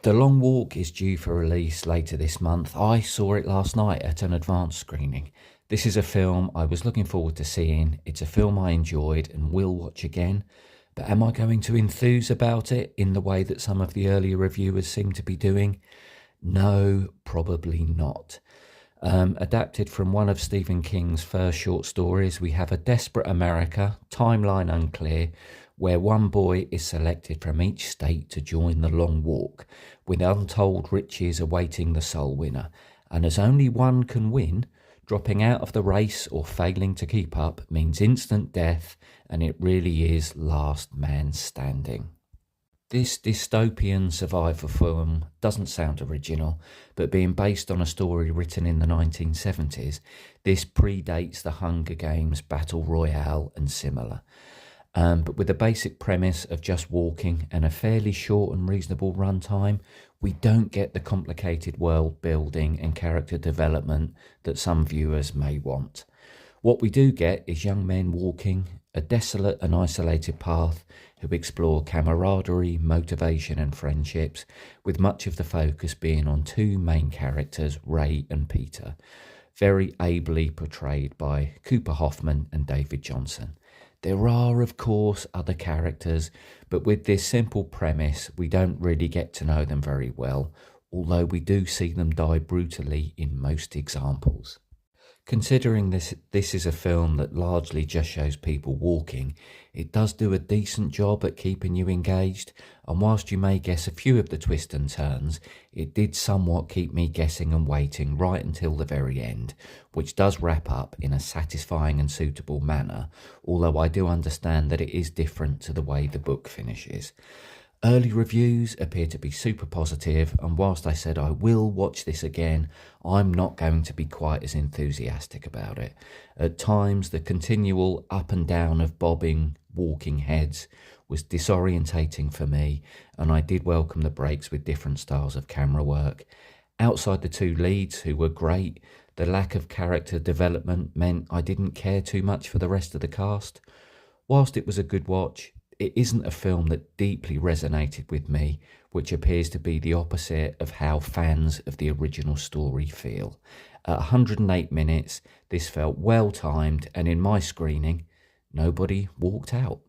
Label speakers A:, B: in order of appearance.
A: The Long Walk is due for release later this month. I saw it last night at an advanced screening. This is a film I was looking forward to seeing. It's a film I enjoyed and will watch again. But am I going to enthuse about it in the way that some of the earlier reviewers seem to be doing? No, probably not. Adapted from one of Stephen King's first short stories, we have a desperate America, timeline unclear, where one boy is selected from each state to join the Long Walk, with untold riches awaiting the sole winner. And as only one can win, dropping out of the race or failing to keep up means instant death, and it really is last man standing. This dystopian survival film doesn't sound original, but being based on a story written in the 1970s, this predates the Hunger Games, Battle Royale and similar. But with the basic premise of just walking and a fairly short and reasonable runtime, we don't get the complicated world building and character development that some viewers may want. What we do get is young men walking a desolate and isolated path who explore camaraderie, motivation and friendships, with much of the focus being on two main characters, Ray and Peter, very ably portrayed by Cooper Hoffman and David Johnson. There are, of course, other characters, but with this simple premise, we don't really get to know them very well, although we do see them die brutally in most examples. Considering this is a film that largely just shows people walking, it does do a decent job at keeping you engaged, and whilst you may guess a few of the twists and turns, it did somewhat keep me guessing and waiting right until the very end, which does wrap up in a satisfying and suitable manner, although I do understand that it is different to the way the book finishes. Early reviews appear to be super positive, and whilst I said I will watch this again, I'm not going to be quite as enthusiastic about it. At times, the continual up and down of bobbing, walking heads was disorientating for me, and I did welcome the breaks with different styles of camera work. Outside the two leads, who were great, the lack of character development meant I didn't care too much for the rest of the cast. Whilst it was a good watch, it isn't a film that deeply resonated with me, which appears to be the opposite of how fans of the original story feel. At 108 minutes, this felt well timed, and in my screening, nobody walked out.